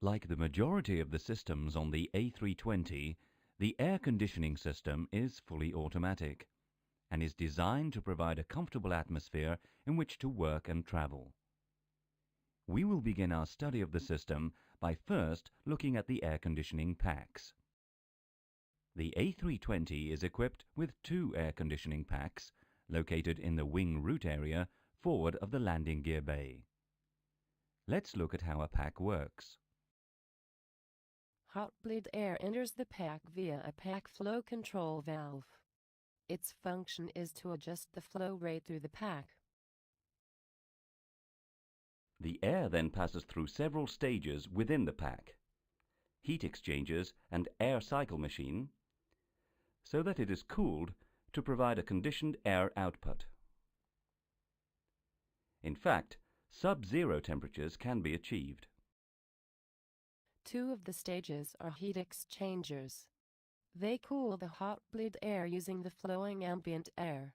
Like the majority of the systems on the A320, the air conditioning system is fully automatic and is designed to provide a comfortable atmosphere in which to work and travel. We will begin our study of the system by first looking at the air conditioning packs. The A320 is equipped with two air conditioning packs located in the wing root area forward of the landing gear bay. Let's look at how a pack works. Hot bleed air enters the pack via a pack flow control valve. Its function is to adjust the flow rate through the pack. The air then passes through several stages within the pack, heat exchangers and air cycle machine, so that it is cooled to provide a conditioned air output. In fact, sub-zero temperatures can be achieved. Two of the stages are heat exchangers. They cool the hot bleed air using the flowing ambient air.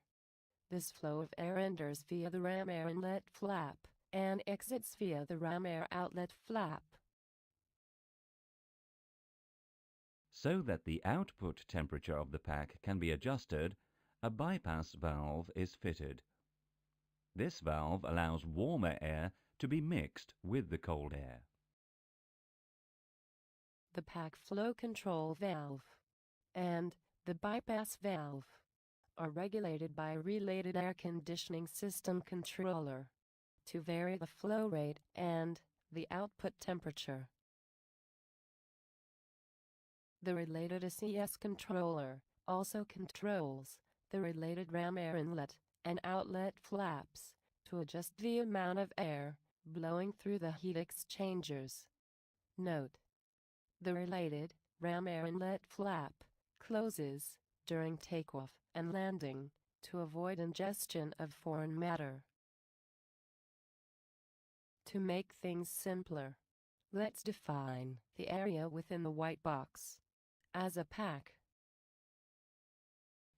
This flow of air enters via the ram air inlet flap and exits via the ram air outlet flap. So that the output temperature of the pack can be adjusted, a bypass valve is fitted. This valve allows warmer air to be mixed with the cold air. The pack flow control valve and the bypass valve are regulated by a related air conditioning system controller to vary the flow rate and the output temperature. The related ACS controller also controls the related ram air inlet and outlet flaps to adjust the amount of air blowing through the heat exchangers. Note: the related ram air inlet flap closes during takeoff and landing to avoid ingestion of foreign matter. To make things simpler, let's define the area within the white box as a pack.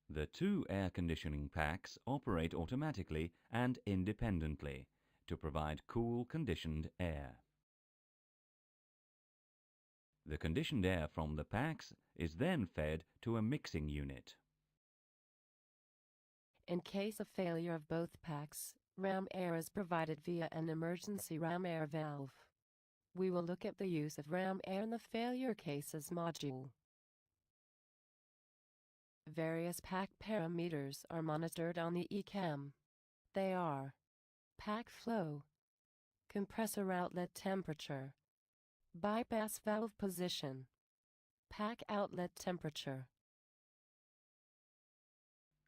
The two air conditioning packs operate automatically and independently to provide cool, conditioned air. The conditioned air from the packs is then fed to a mixing unit. In case of failure of both packs, ram air is provided via an emergency ram air valve. We will look at the use of ram air in the failure cases module. Various pack parameters are monitored on the ECAM. They are pack flow, compressor outlet temperature, bypass valve position, pack outlet temperature.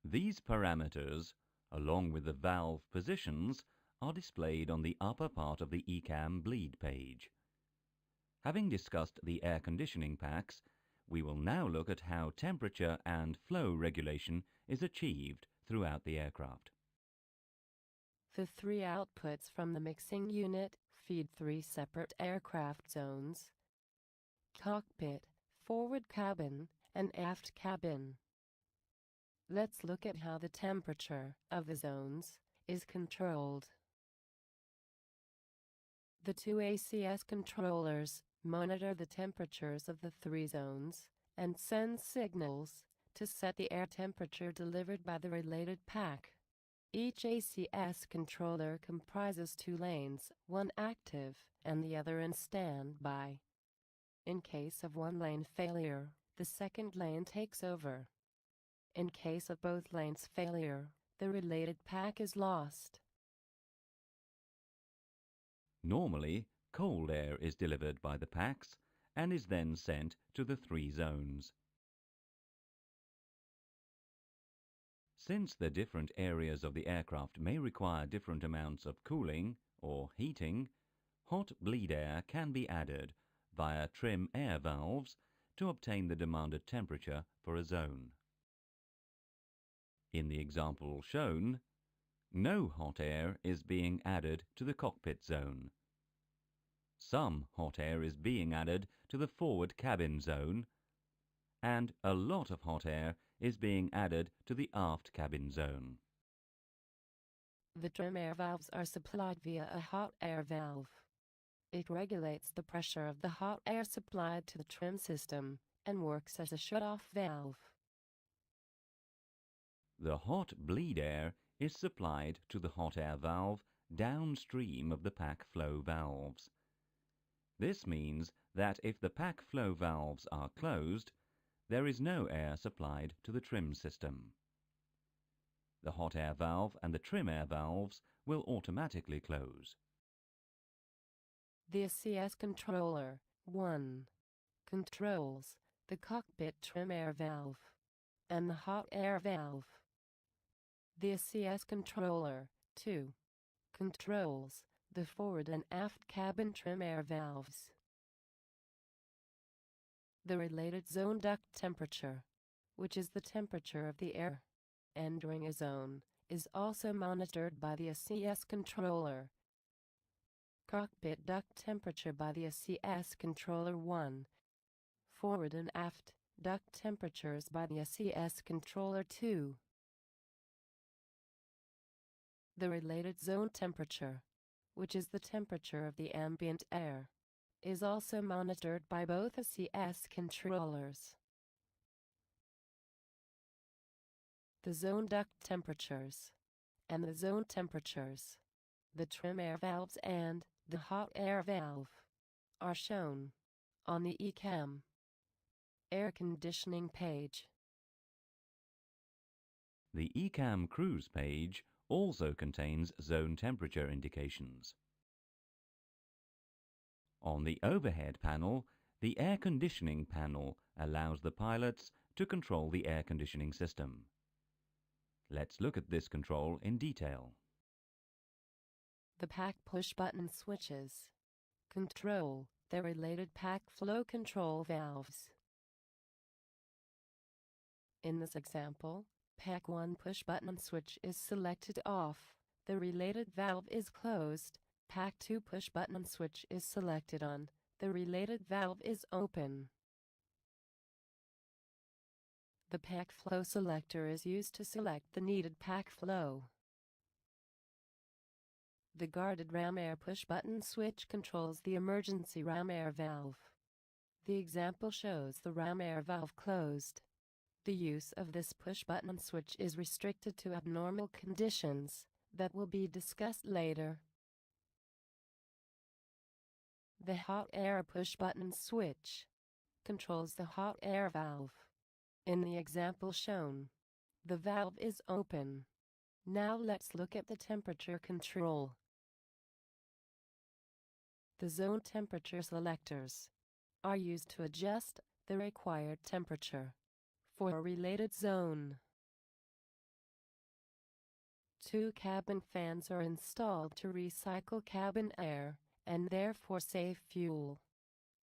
These parameters, along with the valve positions, are displayed on the upper part of the ECAM bleed page. Having discussed the air conditioning packs, we will now look at how temperature and flow regulation is achieved throughout the aircraft. The three outputs from the mixing unit feed three separate aircraft zones: cockpit, forward cabin, and aft cabin. Let's look at how the temperature of the zones is controlled. The two ACS controllers monitor the temperatures of the three zones and send signals to set the air temperature delivered by the related pack. Each ACS controller comprises two lanes, one active and the other in standby. In case of one lane failure, the second lane takes over. In case of both lanes failure, the related pack is lost. Normally, cold air is delivered by the packs and is then sent to the three zones. Since the different areas of the aircraft may require different amounts of cooling or heating, hot bleed air can be added via trim air valves to obtain the demanded temperature for a zone. In the example shown, no hot air is being added to the cockpit zone. Some hot air is being added to the forward cabin zone, and a lot of hot air is being added to the aft cabin zone. The trim air valves are supplied via a hot air valve. It regulates the pressure of the hot air supplied to the trim system and works as a shut-off valve. The hot bleed air is supplied to the hot air valve downstream of the pack flow valves. This means that if the pack flow valves are closed, there is no air supplied to the trim system. The hot air valve and the trim air valves will automatically close. The CS controller 1 controls the cockpit trim air valve and the hot air valve. The CS controller 2 controls the forward and aft cabin trim air valves. The related zone duct temperature, which is the temperature of the air entering a zone, is also monitored by the CS controller. Cockpit duct temperature by the CS controller 1. Forward and aft duct temperatures by the CS controller 2. The related zone temperature, which is the temperature of the ambient air, is also monitored by both the CS controllers. The zone duct temperatures and the zone temperatures, the trim air valves and the hot air valve, are shown on the ECAM air conditioning page. The ECAM cruise page also contains zone temperature indications. On the overhead panel, the air conditioning panel allows the pilots to control the air conditioning system. Let's look at this control in detail. The pack push-button switches control the related pack flow control valves. In this example, Pack 1 push-button switch is selected off, the related valve is closed. Pack 2 push-button switch is selected on, the related valve is open. The pack flow selector is used to select the needed pack flow. The guarded ram air push-button switch controls the emergency ram air valve. The example shows the ram air valve closed. The use of this push-button switch is restricted to abnormal conditions that will be discussed later. The hot air push-button switch controls the hot air valve. In the example shown, the valve is open. Now let's look at the temperature control. The zone temperature selectors are used to adjust the required temperature for a related zone. 2 cabin fans are installed to recycle cabin air and therefore save fuel.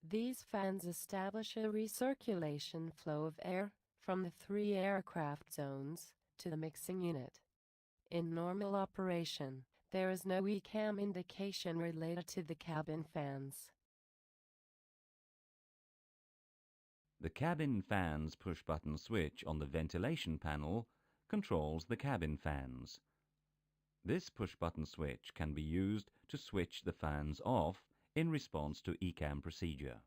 These fans establish a recirculation flow of air from the 3 aircraft zones to the mixing unit. In normal operation, there is no ECAM indication related to the cabin fans. The cabin fans push-button switch on the ventilation panel controls the cabin fans. This push-button switch can be used to switch the fans off in response to ECAM procedure.